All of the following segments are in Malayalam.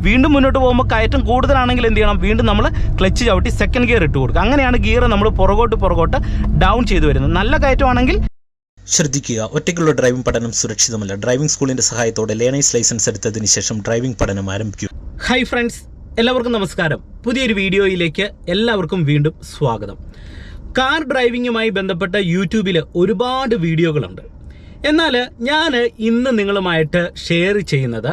വീണ്ടും മുന്നോട്ട് പോകുമ്പോൾ കയറ്റം കൂടുതലാണെങ്കിൽ എന്ത് ചെയ്യണം, വീണ്ടും നമ്മൾ ക്ലച്ച് ചവിട്ടി സെക്കൻഡ് ഗിയർ ഇട്ട് കൊടുക്കുക. അങ്ങനെയാണ് ഗിയർ നമ്മൾ പുറകോട്ട് ഡൗൺ ചെയ്തു വരുന്നത്. നല്ല കയറ്റമാണെങ്കിൽ ശ്രദ്ധിക്കുക, ഒറ്റയ്ക്കുള്ള ഡ്രൈവിംഗ് പഠനം സുരക്ഷിതമല്ല. ഡ്രൈവിംഗ് സ്കൂളിന്റെ സഹായത്തോടെ ലേണേഴ്സ് ലൈസൻസ് എടുത്തതിന് ശേഷം ഡ്രൈവിംഗ് പഠനം ആരംഭിക്കും. ഹായ് ഫ്രണ്ട്സ്, എല്ലാവർക്കും നമസ്കാരം. പുതിയൊരു വീഡിയോയിലേക്ക് എല്ലാവർക്കും വീണ്ടും സ്വാഗതം. കാർ ഡ്രൈവിങ്ങുമായി ബന്ധപ്പെട്ട യൂട്യൂബിൽ ഒരുപാട് വീഡിയോകളുണ്ട്. എന്നാൽ ഞാൻ ഇന്ന് നിങ്ങളുമായിട്ട് ഷെയർ ചെയ്യുന്നത്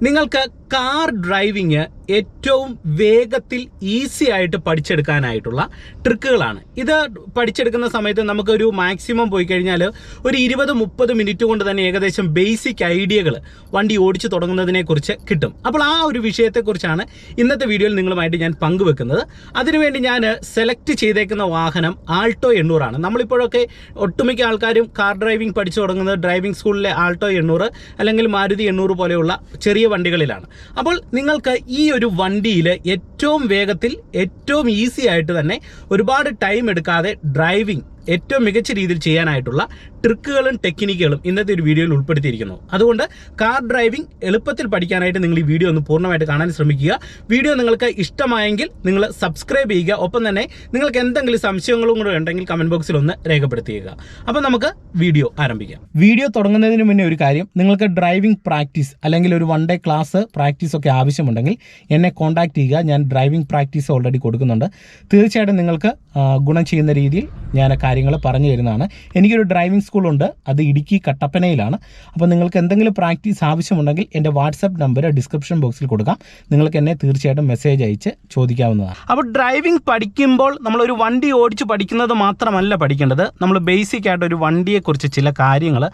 നിങ്ങൾക്ക് കാർ ഡ്രൈവിങ് ഏറ്റവും വേഗത്തിൽ ഈസി ആയിട്ട് പഠിച്ചെടുക്കാനായിട്ടുള്ള ട്രിക്കുകളാണ്. ഇത് പഠിച്ചെടുക്കുന്ന സമയത്ത് നമുക്കൊരു മാക്സിമം പോയി കഴിഞ്ഞാൽ ഒരു 20-30 മിനിറ്റ് കൊണ്ട് തന്നെ ഏകദേശം ബേസിക് ഐഡിയകൾ വണ്ടി ഓടിച്ചു തുടങ്ങുന്നതിനെ കുറിച്ച് കിട്ടും. അപ്പോൾ ആ ഒരു വിഷയത്തെക്കുറിച്ചാണ് ഇന്നത്തെ വീഡിയോയിൽ നിങ്ങളുമായിട്ട് ഞാൻ പങ്കുവെക്കുന്നത്. അതിനുവേണ്ടി ഞാൻ സെലക്ട് ചെയ്തേക്കുന്ന വാഹനം ആൾട്ടോ 800 ആണ്. നമ്മളിപ്പോഴൊക്കെ ഒട്ടുമിക്ക ആൾക്കാരും കാർ ഡ്രൈവിംഗ് പഠിച്ചു തുടങ്ങുന്നത് ഡ്രൈവിംഗ് സ്കൂളിലെ ആൾട്ടോ 800 അല്ലെങ്കിൽ മാരുതി 800 പോലെയുള്ള ചെറിയ വണ്ടികളിലാണ്. അപ്പോൾ നിങ്ങൾക്ക് ഈ ഒരു വണ്ടിയിൽ ഏറ്റവും വേഗത്തിൽ ഏറ്റവും ഈസി ആയിട്ട് തന്നെ ഒരുപാട് ടൈം എടുക്കാതെ ഡ്രൈവിംഗ് ഏറ്റവും മികച്ച രീതിയിൽ ചെയ്യാനായിട്ടുള്ള ട്രിക്കുകളും ടെക്നിക്കുകളും ഇന്നത്തെ ഒരു വീഡിയോയിൽ ഉൾപ്പെടുത്തിയിരിക്കുന്നു. അതുകൊണ്ട് കാർ ഡ്രൈവിംഗ് എളുപ്പത്തിൽ പഠിക്കാനായിട്ട് നിങ്ങൾ ഈ വീഡിയോ ഒന്ന് പൂർണ്ണമായിട്ട് കാണാൻ ശ്രമിക്കുക. വീഡിയോ നിങ്ങൾക്ക് ഇഷ്ടമായെങ്കിൽ നിങ്ങൾ സബ്സ്ക്രൈബ് ചെയ്യുക. ഒപ്പം തന്നെ നിങ്ങൾക്ക് എന്തെങ്കിലും സംശയങ്ങളും കൂടെ ഉണ്ടെങ്കിൽ കമൻറ്റ് ബോക്സിൽ ഒന്ന് രേഖപ്പെടുത്തുക. അപ്പോൾ നമുക്ക് വീഡിയോ ആരംഭിക്കാം. വീഡിയോ തുടങ്ങുന്നതിന് മുന്നേ ഒരു കാര്യം, നിങ്ങൾക്ക് ഡ്രൈവിംഗ് പ്രാക്ടീസ് അല്ലെങ്കിൽ ഒരു 1 ഡേ ക്ലാസ് പ്രാക്ടീസ് ഒക്കെ ആവശ്യമുണ്ടെങ്കിൽ എന്നെ കോൺടാക്ട് ചെയ്യുക. ഞാൻ ഡ്രൈവിംഗ് പ്രാക്ടീസ് ഓൾറെഡി കൊടുക്കുന്നുണ്ട്. തീർച്ചയായിട്ടും നിങ്ങൾക്ക് ഗുണം ചെയ്യുന്ന രീതിയിൽ ഞാൻ കാര്യങ്ങൾ പറഞ്ഞു തരുന്നതാണ്. എനിക്കൊരു ഡ്രൈവിംഗ് സ്കൂളുണ്ട്, അത് ഇടുക്കി കട്ടപ്പനയിലാണ്. അപ്പോൾ നിങ്ങൾക്ക് എന്തെങ്കിലും പ്രാക്ടീസ് ആവശ്യമുണ്ടെങ്കിൽ എൻ്റെ വാട്സപ്പ് നമ്പർ ഡിസ്ക്രിപ്ഷൻ ബോക്സിൽ കൊടുക്കാം. നിങ്ങൾക്ക് എന്നെ തീർച്ചയായിട്ടും മെസ്സേജ് അയച്ച് ചോദിക്കാവുന്നതാണ്. അപ്പോൾ ഡ്രൈവിംഗ് പഠിക്കുമ്പോൾ നമ്മളൊരു വണ്ടി ഓടിച്ച് പഠിക്കുന്നത് മാത്രമല്ല പഠിക്കേണ്ടത്, നമ്മൾ ബേസിക് ആയിട്ട് ഒരു വണ്ടിയെക്കുറിച്ച് ചില കാര്യങ്ങൾ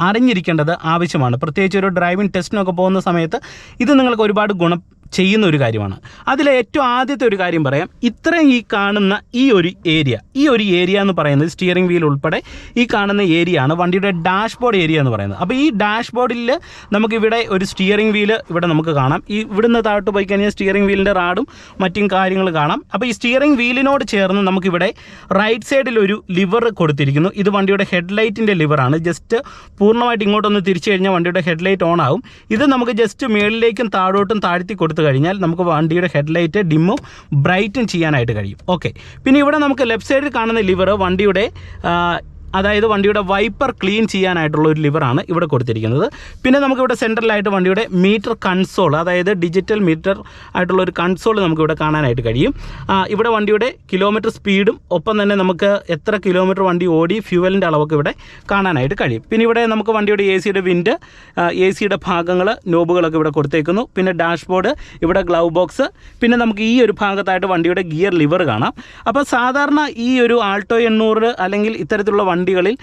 അറിഞ്ഞിരിക്കേണ്ടത് ആവശ്യമാണ്. പ്രത്യേകിച്ച് ഒരു ഡ്രൈവിംഗ് ടെസ്റ്റിനൊക്കെ പോകുന്ന സമയത്ത് ഇത് നിങ്ങൾക്ക് ഒരുപാട് ഗുണം ചെയ്യുന്ന ഒരു കാര്യമാണ്. അതിൽ ഏറ്റവും ആദ്യത്തെ ഒരു കാര്യം പറയാം. ഇത്രയും ഈ കാണുന്ന ഈ ഒരു ഏരിയ എന്ന് പറയുന്നത് സ്റ്റിയറിംഗ് വീൽ ഉൾപ്പെടെ ഈ കാണുന്ന ഏരിയ ആണ് വണ്ടിയുടെ ഡാഷ്ബോർഡ് ഏരിയ എന്ന് പറയുന്നത്. അപ്പോൾ ഈ ഡാഷ്ബോർഡിൽ നമുക്കിവിടെ ഒരു സ്റ്റിയറിംഗ് വീല് ഇവിടെ നമുക്ക് കാണാം. ഈ ഇവിടുന്ന് താഴോട്ട് പോയി കഴിഞ്ഞാൽ സ്റ്റിയറിംഗ് വീലിൻ്റെ റാഡും മറ്റും കാര്യങ്ങൾ കാണാം. അപ്പോൾ ഈ സ്റ്റിയറിംഗ് വീലിനോട് ചേർന്ന് നമുക്കിവിടെ റൈറ്റ് സൈഡിൽ ഒരു ലിവർ കൊടുത്തിരിക്കുന്നു. ഇത് വണ്ടിയുടെ ഹെഡ്ലൈറ്റിൻ്റെ ലിവറാണ്. ജസ്റ്റ് പൂർണ്ണമായിട്ട് ഇങ്ങോട്ടൊന്ന് തിരിച്ചു കഴിഞ്ഞാൽ വണ്ടിയുടെ ഹെഡ്ലൈറ്റ് ഓൺ ആവും. ഇത് നമുക്ക് ജസ്റ്റ് മേളിലേക്കും താഴോട്ടും താഴ്ത്തി കൊടുത്തു കഴിഞ്ഞാൽ നമുക്ക് വണ്ടിയുടെ ഹെഡ്ലൈറ്റ് ഡിമ്മും ബ്രൈറ്റും ചെയ്യാനായിട്ട് കഴിയും. ഓക്കെ, പിന്നെ ഇവിടെ നമുക്ക് ലെഫ്റ്റ് സൈഡിൽ കാണുന്ന ലിവർ വണ്ടിയുടെ വൈപ്പർ ക്ലീൻ ചെയ്യാനായിട്ടുള്ള ഒരു ലിവറാണ് ഇവിടെ കൊടുത്തിരിക്കുന്നത്. പിന്നെ നമുക്കിവിടെ സെൻട്രലായിട്ട് വണ്ടിയുടെ മീറ്റർ കൺസോൾ, അതായത് ഡിജിറ്റൽ മീറ്റർ ആയിട്ടുള്ള ഒരു കൺസോൾ നമുക്കിവിടെ കാണാനായിട്ട് കഴിയും. ഇവിടെ വണ്ടിയുടെ കിലോമീറ്റർ സ്പീഡും ഒപ്പം തന്നെ നമുക്ക് എത്ര കിലോമീറ്റർ വണ്ടി ഓടി ഫ്യൂവലിൻ്റെ അളവൊക്കെ ഇവിടെ കാണാനായിട്ട് കഴിയും. പിന്നെ ഇവിടെ നമുക്ക് വണ്ടിയുടെ എസിയുടെ വിൻഡ്, എസിയുടെ ഭാഗങ്ങൾ, നോബുകളൊക്കെ ഇവിടെ കൊടുത്തേക്കുന്നു. പിന്നെ ഡാഷ്ബോർഡ്, ഇവിടെ ഗ്ലൗ ബോക്സ്, പിന്നെ നമുക്ക് ഈ ഒരു ഭാഗത്തായിട്ട് വണ്ടിയുടെ ഗിയർ ലിവർ കാണാം. അപ്പോൾ സാധാരണ ഈ ഒരു ആൾട്ടോ 800 അല്ലെങ്കിൽ ഇത്തരത്തിലുള്ള വണ്ടികളിൽ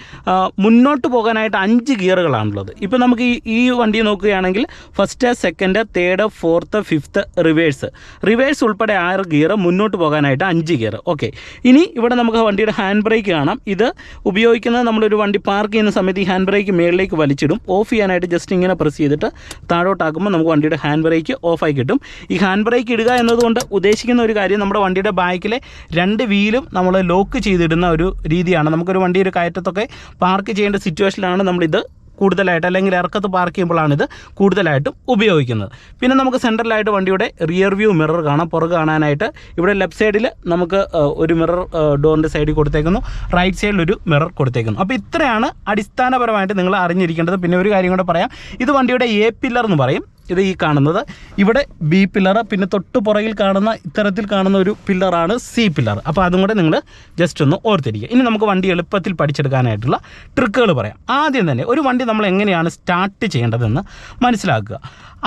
മുന്നോട്ട് പോകാനായിട്ട് 5 ഗിയറുകളാണുള്ളത്. ഇപ്പോൾ നമുക്ക് ഈ വണ്ടി നോക്കുകയാണെങ്കിൽ first, second, third, fourth, fifth, reverse ഉൾപ്പെടെ 6 ഗിയർ, മുന്നോട്ട് പോകാനായിട്ട് 5 ഗിയർ. ഓക്കെ, ഇനി ഇവിടെ നമുക്ക് വണ്ടിയുടെ ഹാൻഡ് ബ്രേക്ക് കാണാം. ഇത് ഉപയോഗിക്കുന്നത് നമ്മളൊരു വണ്ടി പാർക്ക് ചെയ്യുന്ന സമയത്ത് ഈ ഹാൻഡ് ബ്രേക്ക് മേളിലേക്ക് വലിച്ചിടും. ഓഫ് ചെയ്യാനായിട്ട് ജസ്റ്റ് ഇങ്ങനെ പ്രസ് ചെയ്തിട്ട് താഴോട്ടാക്കുമ്പോൾ നമുക്ക് വണ്ടിയുടെ ഹാൻഡ് ബ്രേക്ക് ഓഫായി കിട്ടും. ഈ ഹാൻഡ് ബ്രേക്ക് ഇടുക എന്നതുകൊണ്ട് ഉദ്ദേശിക്കുന്ന ഒരു കാര്യം, നമ്മുടെ വണ്ടിയുടെ ബാക്കിലെ 2 വീലും നമ്മൾ ലോക്ക് ചെയ്തിടുന്ന ഒരു രീതിയാണ്. നമുക്കൊരു വണ്ടി ഒരു കയറ്റത്തൊക്കെ പാർക്ക് ചെയ്യേണ്ട സിറ്റുവേഷനിലാണ് നമ്മളിത് കൂടുതലായിട്ട്, അല്ലെങ്കിൽ ഇറക്കത്ത് പാർക്ക് ചെയ്യുമ്പോഴാണിത് കൂടുതലായിട്ടും ഉപയോഗിക്കുന്നത്. പിന്നെ നമുക്ക് സെൻട്രലായിട്ട് വണ്ടിയുടെ റിയർ വ്യൂ മിറർ കാണാം. പുറകെ കാണാനായിട്ട് ഇവിടെ ലെഫ്റ്റ് സൈഡിൽ നമുക്ക് ഒരു മിറർ ഡോറിൻ്റെ സൈഡിൽ കൊടുത്തേക്കുന്നു, റൈറ്റ് സൈഡിൽ ഒരു മിറർ കൊടുത്തേക്കുന്നു. അപ്പോൾ ഇത്രയാണ് അടിസ്ഥാനപരമായിട്ട് നിങ്ങൾ അറിഞ്ഞിരിക്കേണ്ടത്. പിന്നെ ഒരു കാര്യം കൂടെ പറയാം, ഇത് വണ്ടിയുടെ എ പില്ലർ എന്ന് പറയും. ഇത് ഈ കാണുന്നത് ഇവിടെ ബി പില്ലർ, പിന്നെ തൊട്ട് പുറകിൽ കാണുന്ന ഇത്തരത്തിൽ കാണുന്ന ഒരു പില്ലറാണ് സി പില്ലർ. അപ്പോൾ അതും കൂടെ നിങ്ങൾ ജസ്റ്റ് ഒന്ന് ഓർത്തിരിക്കുക. ഇനി നമുക്ക് വണ്ടി എളുപ്പത്തിൽ പഠിച്ചെടുക്കാനായിട്ടുള്ള ട്രിക്കുകൾ പറയാം. ആദ്യം തന്നെ ഒരു വണ്ടി നമ്മൾ എങ്ങനെയാണ് സ്റ്റാർട്ട് ചെയ്യേണ്ടതെന്ന് മനസ്സിലാക്കുക.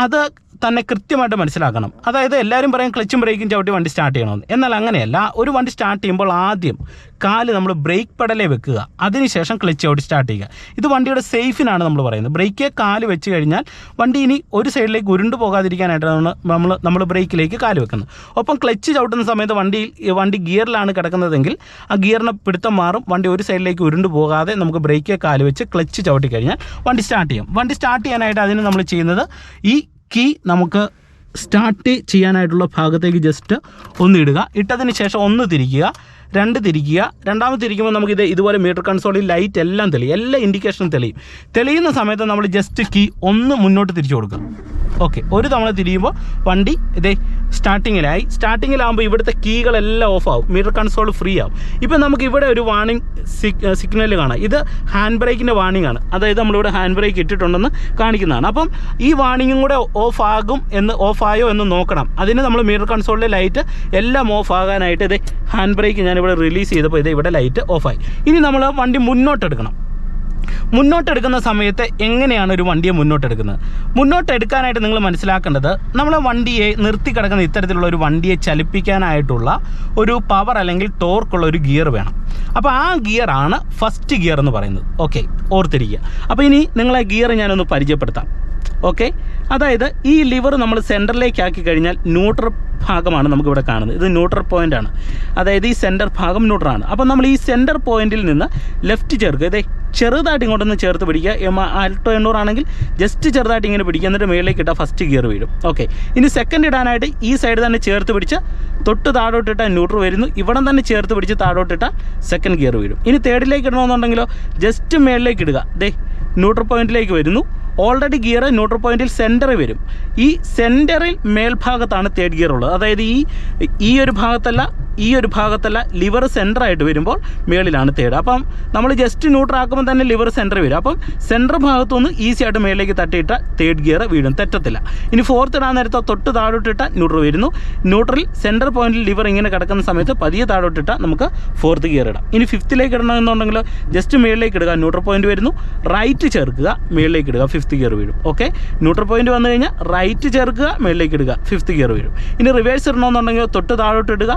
അത് തന്നെ കൃത്യമായിട്ട് മനസ്സിലാക്കണം. അതായത് എല്ലാവരും പറയും ക്ലച്ചും ബ്രേക്കും ചവിട്ടി വണ്ടി സ്റ്റാർട്ട് ചെയ്യണമെന്ന്. എന്നാൽ അങ്ങനെയല്ല. ഒരു വണ്ടി സ്റ്റാർട്ട് ചെയ്യുമ്പോൾ ആദ്യം കാല് നമ്മൾ ബ്രേക്ക് പെഡലേ വെക്കുക, അതിനുശേഷം ക്ലച്ച് ചവിട്ടി സ്റ്റാർട്ട് ചെയ്യുക. ഇത് വണ്ടിയുടെ സേഫിനാണ് നമ്മൾ പറയുന്നത്. ബ്രേക്കേ കാല് വെച്ച് കഴിഞ്ഞാൽ വണ്ടി ഇനി ഒരു സൈഡിലേക്ക് ഉരുണ്ടു പോകാതിരിക്കാനായിട്ടാണ് നമ്മൾ ബ്രേക്കിലേക്ക് കാല് വെക്കുന്നത്. ഒപ്പം ക്ലച്ച് ചവിട്ടുന്ന സമയത്ത് വണ്ടി ഗിയറിലാണ് കിടക്കുന്നതെങ്കിൽ ആ ഗിയറിനെ പിടുത്തം മാറും. വണ്ടി ഒരു സൈഡിലേക്ക് ഉരുണ്ടു പോകാതെ നമുക്ക് ബ്രേക്കേ കാല് വെച്ച് ക്ലച്ച് ചവിട്ടി കഴിഞ്ഞാൽ വണ്ടി സ്റ്റാർട്ട് ചെയ്യും. വണ്ടി സ്റ്റാർട്ട് ചെയ്യാനായിട്ട് അതിന് നമ്മൾ ചെയ്യുന്നത്, ഈ കീ നമുക്ക് സ്റ്റാർട്ട് ചെയ്യാനായിട്ടുള്ള ഭാഗത്തേക്ക് ജസ്റ്റ് ഒന്ന് ഇടുക. ഇട്ടതിന് ശേഷം ഒന്ന് തിരിക്കുക. 2 തിരിക്കുക. രണ്ടാമത് തിരിക്കുമ്പോൾ നമുക്ക് ഇതുപോലെ മീറ്റർ കൺസോളിൽ ലൈറ്റ് എല്ലാം തെളിയും, എല്ലാ ഇൻഡിക്കേഷനും തെളിയുന്ന സമയത്ത് നമ്മൾ ജസ്റ്റ് കീ 1 മുന്നോട്ട് തിരിച്ചു കൊടുക്കുക. ഓക്കെ, ഒരു തവണ തിരിയുമ്പോൾ വണ്ടി സ്റ്റാർട്ടിങ്ങിലാകുമ്പോൾ ഇവിടുത്തെ കീകളെല്ലാം ഓഫ് ആവും, മീറ്റർ കൺസോൾ ഫ്രീ ആവും. ഇപ്പം നമുക്ക് ഇവിടെ ഒരു വാർണിംഗ് സിഗ്നൽ കാണാം. ഇത് ഹാൻഡ് ബ്രേക്കിൻ്റെ വാർണിംഗ് ആണ്, അതായത് നമ്മളിവിടെ ഹാൻഡ് ബ്രേക്ക് ഇട്ടിട്ടുണ്ടെന്ന് കാണിക്കുന്നതാണ്. അപ്പം ഈ വാർണിംഗും കൂടെ ഓഫായോ എന്ന് നോക്കണം. അതിന് നമ്മൾ മീറ്റർ കൺസോളിലെ ലൈറ്റ് എല്ലാം ഓഫ് ആകാനായിട്ട് ഹാൻഡ് ബ്രേക്ക് ഞാനിവിടെ റിലീസ് ചെയ്തപ്പോൾ ഇവിടെ ലൈറ്റ് ഓഫായി. ഇനി നമ്മൾ വണ്ടി മുന്നോട്ടെടുക്കുന്ന സമയത്ത് എങ്ങനെയാണ് ഒരു വണ്ടിയെ മുന്നോട്ടെടുക്കാനായിട്ട് നിങ്ങൾ മനസ്സിലാക്കേണ്ടത്, നമ്മളെ വണ്ടിയെ നിർത്തി കിടക്കുന്ന ഇത്തരത്തിലുള്ള ഒരു വണ്ടിയെ ചലിപ്പിക്കാനായിട്ടുള്ള ഒരു പവർ അല്ലെങ്കിൽ ടോർക്കുള്ള ഒരു ഗിയർ വേണം. അപ്പോൾ ആ ഗിയറാണ് ഫസ്റ്റ് ഗിയർ എന്ന് പറയുന്നത്. ഓക്കെ, ഓർത്തിരിക്കുക. അപ്പോൾ ഇനി നിങ്ങളെ ഗിയർ ഞാനൊന്ന് പരിചയപ്പെടുത്താം. ഓക്കെ, അതായത് ഈ ലിവർ നമ്മൾ സെൻറ്ററിലേക്ക് ആക്കി കഴിഞ്ഞാൽ ന്യൂട്രൽ ഭാഗമാണ് നമുക്കിവിടെ കാണുന്നത്. ഇത് ന്യൂട്രൽ പോയിൻ്റ് ആണ്, അതായത് ഈ സെൻറ്റർ ഭാഗം ന്യൂട്രലാണ്. അപ്പോൾ നമ്മൾ ഈ സെൻറ്റർ പോയിന്റിൽ നിന്ന് ലെഫ്റ്റ് ചേർക്കുക. ചെറുതായിട്ട് ഇങ്ങോട്ടൊന്ന് ചേർത്ത് പിടിക്കുക. ആൾട്ടോ 800 ആണെങ്കിൽ ജസ്റ്റ് ചെറുതായിട്ട് ഇങ്ങനെ പിടിക്കുക, എന്നിട്ട് മേളിലേക്ക് ഇട്ടാൽ ഫസ്റ്റ് ഗിയർ വീഴും. ഓക്കെ, ഇനി സെക്കൻഡ് ഇടാനായിട്ട് ഈ സൈഡ് തന്നെ ചേർത്ത് പിടിച്ച് തൊട്ട് താഴോട്ടിട്ടാൽ ന്യൂട്രൽ വരുന്നു, ഇവിടെ തന്നെ ചേർത്ത് പിടിച്ച് താഴോട്ടിട്ടാൽ സെക്കൻഡ് ഗിയർ വീഴും. ഇനി തേർഡിലേക്ക് ഇടണമെന്നുണ്ടെങ്കിലോ ജസ്റ്റ് മേളിലേക്ക് ഇടുക. ന്യൂട്രൽ പോയിന്റിലേക്ക് വരുന്നു. ഓൾറെഡി ഗിയർ ന്യൂട്രൽ പോയിന്റിൽ സെൻറ്ററിൽ വരും. ഈ സെൻറ്ററിൽ മേൽഭാഗത്താണ് തേർഡ് ഗിയർ ഉള്ളത്. അതായത് ഈ ഒരു ഭാഗത്തല്ല ലിവർ സെൻറ്ററായിട്ട് വരുമ്പോൾ മേളിലാണ് തേർഡ്. അപ്പം നമ്മൾ ജസ്റ്റ് ന്യൂട്രൽ ആക്കുമ്പോൾ തന്നെ ലിവർ സെൻറ്ററിൽ വരും. അപ്പം സെൻറ്റർ ഭാഗത്തുനിന്ന് ഈസി ആയിട്ട് മേളിലേക്ക് തട്ടിയിട്ട തേർഡ് ഗിയർ വീഴും, തെറ്റത്തില്ല. ഇനി ഫോർത്ത് ഇടാൻ നേരത്തെ തൊട്ട് താഴോട്ടിട്ട ന്യൂട്രൽ വരുന്നു. ന്യൂട്രൽ സെൻറ്റർ പോയിന്റിൽ ലിവർ ഇങ്ങനെ കിടക്കുന്ന സമയത്ത് പതിയെ താഴോട്ടിട്ട നമുക്ക് ഫോർത്ത് ഗിയർ ഇടാം. ഇനി ഫിഫ്ത്തിലേക്ക് ഇടണമെന്നുണ്ടെങ്കിൽ ജസ്റ്റ് മേളിലേക്ക് ഇടുക, ന്യൂട്രൽ പോയിന്റ് വരുന്നു, റൈറ്റ് ചേർക്കുക, മേളിലേക്ക് ഇടുക, ഫിഫ്ത്ത് ഗിയർ വീഴും. ഓക്കെ, ന്യൂട്രൽ പോയിന്റ് വന്നു കഴിഞ്ഞാൽ റൈറ്റ് ചേർക്കുക, മേളിലേക്ക് ഇടുക, ഫിഫ്ത്ത് ഗിയർ വീഴും. ഇനി റിവേഴ്സ് ഇടണമെന്നുണ്ടെങ്കിൽ തൊട്ട് താഴോട്ട് ഇടുക,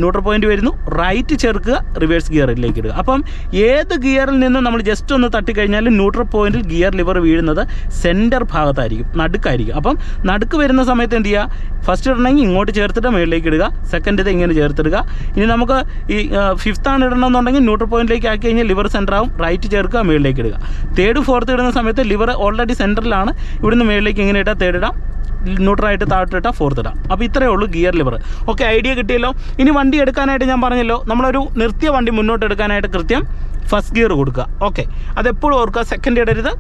ന്യൂട്രൽ പോയിന്റ് വരുന്നു, റൈറ്റ് ചേർക്കുക, റിവേഴ്സ് ഗിയറിലേക്ക് ഇടുക. അപ്പം ഏത് ഗിയറിൽ നിന്ന് നമ്മൾ ജസ്റ്റ് ഒന്ന് തട്ടിക്കഴിഞ്ഞാൽ ന്യൂട്രൽ പോയിന്റിൽ ഗിയർ ലിവർ വീഴുന്നത് സെൻറ്റർ ഭാഗത്തായിരിക്കും, നടുക്കായിരിക്കും. അപ്പം നടുക്ക് വരുന്ന സമയത്ത് എന്ത് ചെയ്യുക, ഫസ്റ്റ് ഇടണമെങ്കിൽ ഇങ്ങോട്ട് ചേർത്തിട്ട് മേളിലേക്ക് ഇടുക, സെക്കൻഡ് ഇങ്ങനെ ചേർത്തിടുക. ഇനി നമുക്ക് ഈ ഫിഫ്ത്താണ് ഇടണമെന്നുണ്ടെങ്കിൽ ന്യൂട്രൽ പോയിന്റിലേക്ക് ആക്കി കഴിഞ്ഞാൽ ലിവർ സെൻറ്റർ ആവും, റൈറ്റ് ചേർക്കുക, മേളിലേക്ക് ഇടുക. തേർഡ് ഫോർത്ത് ഇടുന്ന സമയത്ത് ലിവർ ഓൾറെഡി സെൻറ്ററിലാണ്, ഇവിടുന്ന് മേളിലേക്ക് ഇങ്ങനെ ഇട്ടാൽ തേർഡ് ഇടാം, ന്യൂട്രലായിട്ട് താഴോട്ടിട്ടാൽ ഫോർത്ത് ഇടാം. അപ്പോൾ ഇത്രയേ ഉള്ളൂ ഗിയർ ലിവർ. ഓക്കെ, ഐഡിയ കിട്ടിയല്ലോ. ഇനി വണ്ടി എടുക്കാനായിട്ട് ഞാൻ പറഞ്ഞല്ലോ, നമ്മളൊരു നിർത്തിയ വണ്ടി മുന്നോട്ട് എടുക്കാനായിട്ട് കൃത്യം ഫസ്റ്റ് ഗിയർ കൊടുക്കുക. ഓക്കെ, അതെപ്പോഴും ഓർക്കുക, സെക്കൻഡ് ഇടരുത്,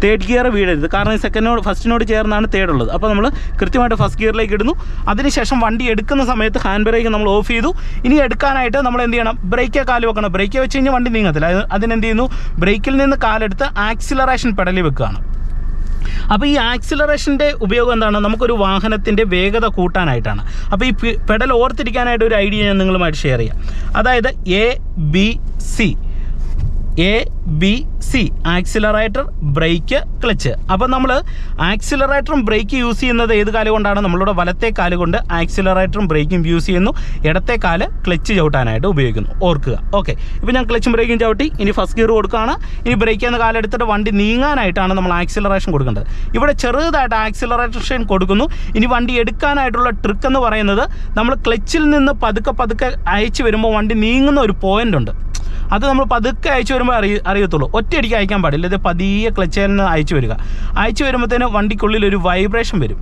തേർഡ് ഗിയർ വീഴരുത്. കാരണം ഫസ്റ്റിനോട് ചേർന്നാണ് തേർഡ് ഉള്ളത്. അപ്പോൾ നമ്മൾ കൃത്യമായിട്ട് ഫസ്റ്റ് ഗിയറിലേക്ക് ഇടുന്നു. അതിനുശേഷം വണ്ടി എടുക്കുന്ന സമയത്ത് ഹാൻഡ് ബ്രേക്ക് നമ്മൾ ഓഫ് ചെയ്തു. ഇനി എടുക്കാനായിട്ട് നമ്മൾ എന്ത് ചെയ്യണം, ബ്രേക്കേ കാല് വെക്കണം. ബ്രേക്കേ വെച്ച് കഴിഞ്ഞാൽ വണ്ടി നീങ്ങത്തില്ല. അതിനെന്ത് ചെയ്യുന്നു, ബ്രേക്കിൽ നിന്ന് കാലെടുത്ത് ആക്സിലറേഷൻ പെഡലിൽ വെക്കുകയാണ്. അപ്പോൾ ഈ ആക്സിലറേഷൻ്റെ ഉപയോഗം എന്താണ്, നമുക്കൊരു വാഹനത്തിൻ്റെ വേഗത കൂട്ടാനായിട്ടാണ്. അപ്പോൾ ഈ പെഡൽ ഓർത്തിരിക്കാനായിട്ട് ഒരു ഐഡിയ ഞാൻ നിങ്ങളുമായിട്ട് ഷെയർ ചെയ്യാം. അതായത് ABC ആക്സിലറേറ്റർ, ബ്രേക്ക്, ക്ലച്ച്. അപ്പോൾ നമ്മൾ ആക്സിലറേറ്ററും ബ്രേക്ക് യൂസ് ചെയ്യുന്നത് ഏത് കാല് കൊണ്ടാണ്, നമ്മളുടെ വലത്തെ കാല് കൊണ്ട് ആക്സിലറേറ്ററും ബ്രേക്കും യൂസ് ചെയ്യുന്നു, ഇടത്തെ കാല് ക്ലച്ച് ചവിട്ടാനായിട്ട് ഉപയോഗിക്കുന്നു, ഓർക്കുക. ഓക്കെ, ഇപ്പോൾ ഞാൻ ക്ലച്ചും ബ്രേക്കും ചവിട്ടി, ഇനി ഫസ്റ്റ് ഗിയർ കൊടുക്കുകയാണ്. ഇനി ബ്രേക്ക് എന്ന കാലെടുത്തിട്ട് വണ്ടി നീങ്ങാനായിട്ടാണ് നമ്മൾ ആക്സിലറേഷൻ കൊടുക്കേണ്ടത്. ഇവിടെ ചെറുതായിട്ട് ആക്സിലറേഷൻ കൊടുക്കുന്നു. ഇനി വണ്ടി എടുക്കാനായിട്ടുള്ള ട്രിക്ക് എന്ന് പറയുന്നത്, നമ്മൾ ക്ലച്ചിൽ നിന്ന് പതുക്കെ അയച്ചു വരുമ്പോൾ വണ്ടി നീങ്ങുന്ന ഒരു പോയിൻ്റ് ഉണ്ട്. അത് നമ്മൾ പതുക്കെ അയച്ചു വരുമ്പോൾ അറിയത്തുള്ളൂ. ഒറ്റയടിക്ക് അയക്കാൻ പാടില്ല. ഇത് പതിയെ ക്ലച്ചിൽ നിന്ന് അയച്ചു വരുമ്പോഴത്തേന് വണ്ടിക്കുള്ളിൽ ഒരു വൈബ്രേഷൻ വരും.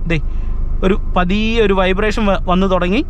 പതിയെ ഒരു വൈബ്രേഷൻ വന്നു തുടങ്ങി.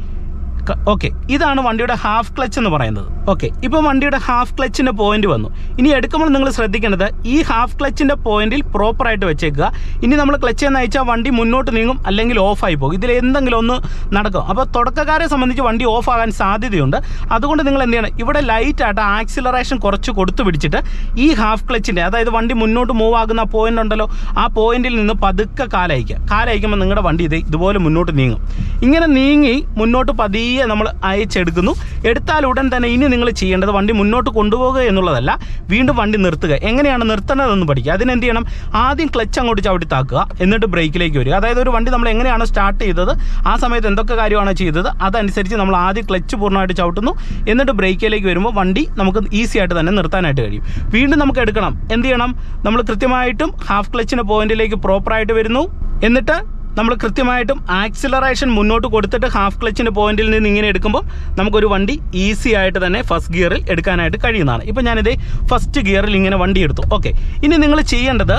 ഓക്കെ, ഇതാണ് വണ്ടിയുടെ ഹാഫ് ക്ലച്ച് എന്ന് പറയുന്നത്. ഓക്കെ, ഇപ്പോൾ വണ്ടിയുടെ ഹാഫ് ക്ലച്ചിൻ്റെ പോയിന്റ് വന്നു. ഇനി എടുക്കുമ്പോൾ നിങ്ങൾ ശ്രദ്ധിക്കേണ്ടത്, ഈ ഹാഫ് ക്ലച്ചിൻ്റെ പോയിന്റിൽ പ്രോപ്പറായിട്ട് വെച്ചേക്കുക. ഇനി നമ്മൾ ക്ലച്ച് എന്ന് അയച്ചാൽ വണ്ടി മുന്നോട്ട് നീങ്ങും, അല്ലെങ്കിൽ ഓഫായി പോകും. ഇതിൽ എന്തെങ്കിലും ഒന്ന് നടക്കും. അപ്പോൾ തുടക്കക്കാരെ സംബന്ധിച്ച് വണ്ടി ഓഫ് ആകാൻ സാധ്യതയുണ്ട്. അതുകൊണ്ട് നിങ്ങൾ എന്ത് ചെയ്യണം, ഇവിടെ ലൈറ്റായിട്ട് ആക്സിലറേഷൻ കുറച്ച് കൊടുത്തു പിടിച്ചിട്ട് ഈ ഹാഫ് ക്ലച്ചിൻ്റെ, അതായത് വണ്ടി മുന്നോട്ട് മൂവ് ആകുന്ന പോയിന്റ് ഉണ്ടല്ലോ, ആ പോയിന്റിൽ നിന്ന് പതുക്കെ കാലയക്കുമ്പോൾ നിങ്ങളുടെ വണ്ടി ഇതുപോലെ മുന്നോട്ട് നീങ്ങും. ഇങ്ങനെ നീങ്ങി മുന്നോട്ട് പതിയെ നമ്മൾ അയച്ചെടുക്കുന്നു. എടുത്താൽ ഉടൻ തന്നെ ഇനി നിങ്ങൾ ചെയ്യേണ്ടത് വണ്ടി മുന്നോട്ട് കൊണ്ടുപോകുക എന്നുള്ളതല്ല, വീണ്ടും വണ്ടി നിർത്തുക. എങ്ങനെയാണ് നിർത്തേണ്ടതെന്ന് പഠിക്കുക. അതിനെന്ത് ചെയ്യണം, ആദ്യം ക്ലച്ച് അങ്ങോട്ട് ചവിട്ടി താക്കുക, എന്നിട്ട് ബ്രേക്കിലേക്ക് വരിക. അതായത് ഒരു വണ്ടി നമ്മൾ എങ്ങനെയാണ് സ്റ്റാർട്ട് ചെയ്തത്, ആ സമയത്ത് എന്തൊക്കെ കാര്യമാണ് ചെയ്തത്, അതനുസരിച്ച് നമ്മൾ ആദ്യം ക്ലച്ച് പൂർണ്ണമായിട്ട് ചവിട്ടുന്നു, എന്നിട്ട് ബ്രേക്കിലേക്ക് വരുമ്പോൾ വണ്ടി നമുക്ക് ഈസി ആയിട്ട് തന്നെ നിർത്താനായിട്ട് കഴിയും. വീണ്ടും നമുക്ക് എടുക്കണം, എന്ത് ചെയ്യണം, നമ്മൾ കൃത്യമായിട്ടും ഹാഫ് ക്ലച്ചിൻ്റെ പോയിന്റിലേക്ക് പ്രോപ്പറായിട്ട് വരുന്നു. എന്നിട്ട് നമ്മൾ കൃത്യമായിട്ടും ആക്സിലറേഷൻ മുന്നോട്ട് കൊടുത്തിട്ട് ഹാഫ് ക്ലച്ചിൻ്റെ പോയിന്റിൽ നിന്ന് ഇങ്ങനെ എടുക്കുമ്പോൾ നമുക്കൊരു വണ്ടി ഈസി ആയിട്ട് തന്നെ ഫസ്റ്റ് ഗിയറിൽ എടുക്കാനായിട്ട് കഴിയുന്നതാണ്. ഇപ്പോൾ ഞാനിത് ഫസ്റ്റ് ഗിയറിൽ ഇങ്ങനെ വണ്ടി എടുത്തു. ഓക്കെ, ഇനി നിങ്ങൾ ചെയ്യേണ്ടത്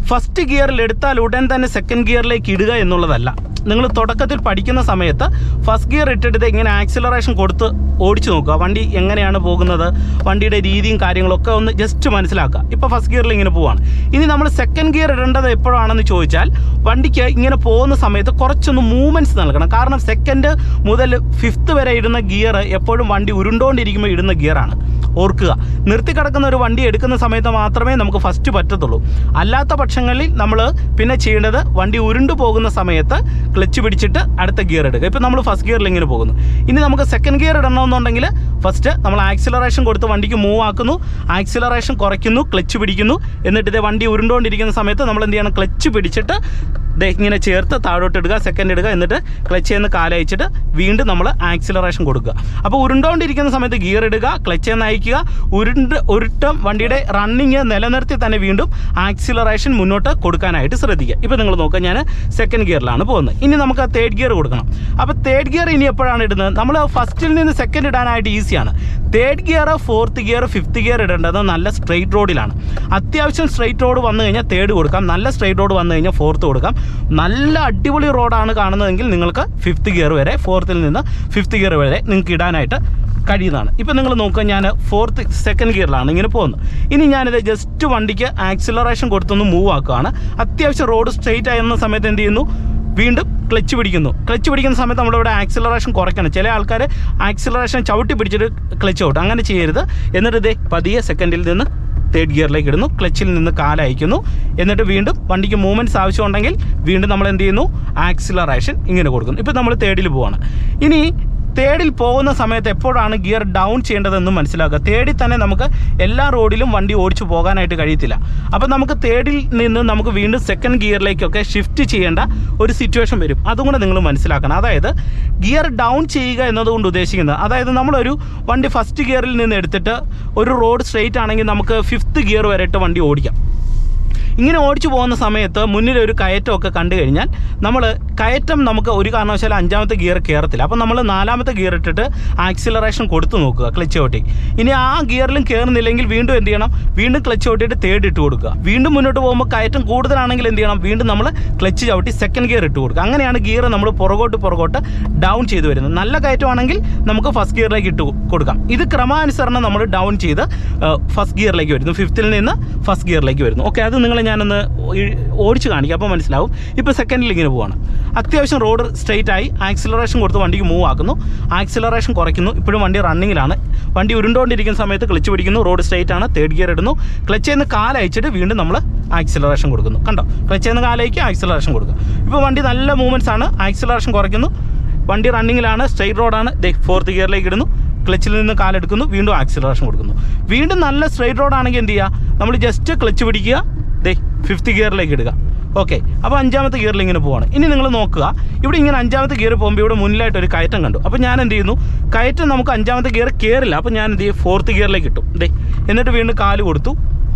ഫസ്റ്റ് ഗിയറിൽ എടുത്താൽ ഉടൻ തന്നെ സെക്കൻഡ് ഗിയറിലേക്ക് ഇടുക എന്നുള്ളതല്ല. നിങ്ങൾ തുടക്കത്തിൽ പഠിക്കുന്ന സമയത്ത് ഫസ്റ്റ് ഗിയർ ഇട്ടിട്ട് ഇങ്ങനെ ആക്സിലറേഷൻ കൊടുത്ത് ഓടിച്ചു നോക്കുക. വണ്ടി എങ്ങനെയാണ് പോകുന്നത്, വണ്ടിയുടെ രീതിയും കാര്യങ്ങളൊക്കെ ഒന്ന് ജസ്റ്റ് മനസ്സിലാക്കുക. ഇപ്പോൾ ഫസ്റ്റ് ഗിയറിൽ ഇങ്ങനെ പോവാണ്. ഇനി നമ്മൾ സെക്കൻഡ് ഗിയർ ഇടേണ്ടത് എപ്പോഴാണെന്ന് ചോദിച്ചാൽ വണ്ടിക്ക് ഇങ്ങനെ പോകുന്ന സമയത്ത് കുറച്ചൊന്ന് മൂവ്മെൻറ്റ്സ് നൽകണം. കാരണം സെക്കൻഡ് മുതൽ ഫിഫ്ത്ത് വരെ ഇടുന്ന ഗിയർ എപ്പോഴും വണ്ടി ഉരുണ്ടോണ്ടിരിക്കുമ്പോൾ ഇടുന്ന ഗിയറാണ്. ഓർക്കുക, നിർത്തി കിടക്കുന്ന ഒരു വണ്ടി എടുക്കുന്ന സമയത്ത് മാത്രമേ നമുക്ക് ഫസ്റ്റ് പറ്റത്തുള്ളൂ. അല്ലാത്ത പക്ഷങ്ങളിൽ നമ്മൾ പിന്നെ ചെയ്യേണ്ടത് വണ്ടി ഉരുണ്ടു പോകുന്ന സമയത്ത് ക്ലച്ച് പിടിച്ചിട്ട് അടുത്ത ഗിയർ ഇടുക. ഇപ്പോൾ നമ്മൾ ഫസ്റ്റ് ഗിയറിൽ ഇങ്ങനെ പോകുന്നു. ഇനി നമുക്ക് സെക്കൻഡ് ഗിയർ ഇടണമെന്നുണ്ടെങ്കിൽ ഫസ്റ്റ് നമ്മൾ ആക്സിലറേഷൻ കൊടുത്ത് വണ്ടിക്ക് മൂവ് ആക്കുന്നു, ആക്സിലറേഷൻ കുറയ്ക്കുന്നു, ക്ലച്ച് പിടിക്കുന്നു. എന്നിട്ട് ഇതേ വണ്ടി ഉരുണ്ടുകൊണ്ടിരിക്കുന്ന സമയത്ത് നമ്മൾ എന്ത് ചെയ്യണം, ക്ലച്ച് പിടിച്ചിട്ട് ഇങ്ങനെ ചേർത്ത് താഴോട്ട് ഇടുക, സെക്കൻഡ് ഇടുക, എന്നിട്ട് ക്ലച്ച് നിന്ന് കാലയച്ചിട്ട് വീണ്ടും നമ്മൾ ആക്സിലറേഷൻ കൊടുക്കുക. അപ്പോൾ ഉരുണ്ടുകൊണ്ടിരിക്കുന്ന സമയത്ത് ഗിയർ ഇടുക, ക്ലച്ച് നിന്ന് അയക്കുക, ഉരുട്ടം വണ്ടിയുടെ റണ്ണിങ് നിലനിർത്തി തന്നെ വീണ്ടും ആക്സിലറേഷൻ മുന്നോട്ട് കൊടുക്കാനായിട്ട് ശ്രദ്ധിക്കുക. ഇപ്പോൾ നിങ്ങൾ നോക്കുക, ഞാൻ സെക്കൻഡ് ഗിയറിലാണ് പോകുന്നത്. ഇനി നമുക്ക് തേർഡ് ഗിയർ കൊടുക്കണം. അപ്പോൾ തേർഡ് ഗിയർ ഇനി എപ്പോഴാണ് ഇടുന്നത്? നമ്മൾ ഫസ്റ്റിൽ നിന്ന് സെക്കൻഡ് ഇടാനായിട്ട് ഈസിയാണ്. Third gear, fourth gear, fifth gear ഇടേണ്ടത് നല്ല സ്ട്രെയിറ്റ് റോഡിലാണ്. അത്യാവശ്യം സ്ട്രെയിറ്റ് റോഡ് വന്നു കഴിഞ്ഞാൽ തേർഡ് കൊടുക്കാം, നല്ല സ്ട്രെയിറ്റ് റോഡ് വന്നു കഴിഞ്ഞാൽ ഫോർത്ത് കൊടുക്കാം. നല്ല അടിപൊളി റോഡാണ് കാണുന്നതെങ്കിൽ നിങ്ങൾക്ക് ഫിഫ്ത്ത് ഗിയർ വരെ, ഫോർത്തിൽ നിന്ന് ഫിഫ്ത്ത് ഗിയർ വരെ നിങ്ങൾക്ക് ഇടാനായിട്ട് കഴിയുന്നതാണ്. ഇപ്പോൾ നിങ്ങൾ നോക്കുക, ഞാൻ സെക്കൻഡ് ഗിയറിലാണ് ഇങ്ങനെ പോകുന്നത്. ഇനി ഞാനിത് ജസ്റ്റ് വണ്ടിക്ക് ആക്സിലറേഷൻ കൊടുത്തൊന്ന് മൂവ് ആക്കുകയാണ്. അത്യാവശ്യം റോഡ് സ്ട്രെയിറ്റ് ആയിരുന്ന സമയത്ത് എന്ത് ചെയ്യുന്നു, വീണ്ടും ക്ലച്ച് പിടിക്കുന്നു. ക്ലച്ച് പിടിക്കുന്ന സമയത്ത് നമ്മളിവിടെ ആക്സിലറേഷൻ കുറയ്ക്കണം. ചില ആൾക്കാർ ആക്സിലറേഷൻ ചവിട്ടി പിടിച്ചിട്ട് ക്ലച്ച് ഔട്ട്, അങ്ങനെ ചെയ്യരുത്. എന്നിട്ട് ഇതേ പതിയെ സെക്കൻഡിൽ നിന്ന് തേർഡ് ഗിയറിലേക്ക് ഇടുന്നു, ക്ലച്ചിൽ നിന്ന് കാലയക്കുന്നു. എന്നിട്ട് വീണ്ടും വണ്ടിക്ക് മൂവ്മെൻറ്റ്സ് ആവശ്യമുണ്ടെങ്കിൽ വീണ്ടും നമ്മൾ എന്ത് ചെയ്യുന്നു, ആക്സിലറേഷൻ ഇങ്ങനെ കൊടുക്കുന്നു. ഇപ്പോൾ നമ്മൾ തേർഡിൽ പോവാണ്. ഇനി തേർഡിൽ പോകുന്ന സമയത്ത് എപ്പോഴാണ് ഗിയർ ഡൗൺ ചെയ്യേണ്ടതെന്നും മനസ്സിലാക്കുക. തേർഡിൽ തന്നെ നമുക്ക് എല്ലാ റോഡിലും വണ്ടി ഓടിച്ചു പോകാനായിട്ട് കഴിയത്തില്ല. അപ്പോൾ നമുക്ക് തേർഡിൽ നിന്ന് നമുക്ക് വീണ്ടും സെക്കൻഡ് ഗിയറിലേക്കൊക്കെ ഷിഫ്റ്റ് ചെയ്യേണ്ട ഒരു സിറ്റുവേഷൻ വരും. അതും കൂടെ നിങ്ങൾ മനസ്സിലാക്കണം. അതായത് ഗിയർ ഡൗൺ ചെയ്യുക എന്നതുകൊണ്ട് ഉദ്ദേശിക്കുന്നത്, അതായത് നമ്മളൊരു വണ്ടി ഫസ്റ്റ് ഗിയറിൽ നിന്ന് എടുത്തിട്ട് ഒരു റോഡ് സ്ട്രെയിറ്റ് ആണെങ്കിൽ നമുക്ക് ഫിഫ്ത്ത് ഗിയർ വരെ ഇട്ട് വണ്ടി ഓടിക്കാം. ഇങ്ങനെ ഓടിച്ചു പോകുന്ന സമയത്ത് മുന്നിലൊരു കയറ്റമൊക്കെ കണ്ടു കഴിഞ്ഞാൽ നമ്മൾ കയറ്റം നമുക്ക് ഒരു കാരണവശാലും അഞ്ചാമത്തെ ഗിയർ കയറത്തില്ല. അപ്പോൾ നമ്മൾ നാലാമത്തെ ഗിയർ ഇട്ടിട്ട് ആക്സിലറേഷൻ കൊടുത്ത് നോക്കുക, ക്ലച്ച് ചവിട്ടി. ഇനി ആ ഗിയറിലും കയറുന്നില്ലെങ്കിൽ വീണ്ടും എന്ത് ചെയ്യണം, വീണ്ടും ക്ലച്ച് ചവിട്ടിയിട്ട് തേർഡ് ഇട്ട് കൊടുക്കുക. വീണ്ടും മുന്നോട്ട് പോകുമ്പോൾ കയറ്റം കൂടുതലാണെങ്കിൽ എന്ത് ചെയ്യണം, വീണ്ടും നമ്മൾ ക്ലച്ച് ചവിട്ടി സെക്കൻഡ് ഗിയർ ഇട്ട് കൊടുക്കുക. അങ്ങനെയാണ് ഗിയർ നമ്മൾ പുറകോട്ട് ഡൗൺ ചെയ്ത് വരുന്നത്. നല്ല കയറ്റമാണെങ്കിൽ നമുക്ക് ഫസ്റ്റ് ഗിയറിലേക്ക് ഇട്ട് കൊടുക്കാം. ഇത് ക്രമാനുസരണം നമ്മൾ ഡൗൺ ചെയ്ത് ഫസ്റ്റ് ഗിയറിലേക്ക് വരുന്നു, ഫിഫ്ത്തിൽ നിന്ന് ഫസ്റ്റ് ഗിയറിലേക്ക് വരുന്നു. ഓക്കെ, അത് നിങ്ങൾ ഞാനൊന്ന് ഓടിച്ച് കാണിക്കാം, അപ്പോൾ മനസ്സിലാവും. ഇപ്പോൾ സെക്കൻഡിൽ ഇങ്ങനെ പോവാണ്. അത്യാവശ്യം റോഡ് സ്ട്രെയിറ്റ് ആയി ആക്സിലറേഷൻ കൊടുത്ത് വണ്ടിക്ക് മൂവ് ആക്കുന്നു, ആക്സിലറേഷൻ കുറയ്ക്കുന്നു. ഇപ്പോഴും വണ്ടി റണ്ണിങ്ങിലാണ്. വണ്ടി ഉരുണ്ടുകൊണ്ടിരിക്കുന്ന സമയത്ത് ക്ലച്ച് പിടിക്കുന്നു, റോഡ് സ്ട്രെയിറ്റ് ആണ്, തേർഡ് ഗിയർ ഇടുന്നു, ക്ലച്ചിൽ നിന്ന് കാലയച്ചിട്ട് വീണ്ടും നമ്മൾ ആക്സിലറേഷൻ കൊടുക്കുന്നു. കണ്ടോ, ക്ലച്ചിൽ നിന്ന് കാലയ്ക്ക് ആക്സിലറേഷൻ കൊടുക്കുക. ഇപ്പോൾ വണ്ടി നല്ല മൂവ്മെൻറ്റ്സ് ആണ്, ആക്സിലറേഷൻ കുറയ്ക്കുന്നു, വണ്ടി റണ്ണിങ്ങിലാണ്, സ്ട്രെയിറ്റ് റോഡാണ്. ഫോർത്ത് ഗിയറിലേക്ക് ഇടുന്നു, ക്ലച്ചിൽ നിന്ന് കാലെടുക്കുന്നു, വീണ്ടും ആക്സിലറേഷൻ കൊടുക്കുന്നു. വീണ്ടും നല്ല സ്ട്രെയിറ്റ് റോഡാണെങ്കിൽ എന്ത് ചെയ്യുക, നമ്മൾ ജസ്റ്റ് ക്ലച്ച് പിടിക്കുക, ഫിഫ്ത്ത് ഗിയറിലേക്ക് ഇടുക. ഓക്കെ, അപ്പോൾ അഞ്ചാമത്തെ ഗിയറിൽ ഇങ്ങനെ പോവാണ്. ഇനി നിങ്ങൾ നോക്കുക, ഇവിടെ ഇങ്ങനെ അഞ്ചാമത്തെ ഗിയർ പോകുമ്പോൾ ഇവിടെ മുന്നിലായിട്ട് ഒരു കയറ്റം കണ്ടു. അപ്പോൾ ഞാൻ എന്ത് ചെയ്യുന്നു, കയറ്റം നമുക്ക് അഞ്ചാമത്തെ ഗിയർ കയറില്ല. അപ്പോൾ ഞാൻ എന്ത് ചെയ്യും, ഫോർത്ത് ഗിയറിലേക്ക് ഇട്ടു. എന്നിട്ട് വീണ്ടും കാല് കൊടുത്തു,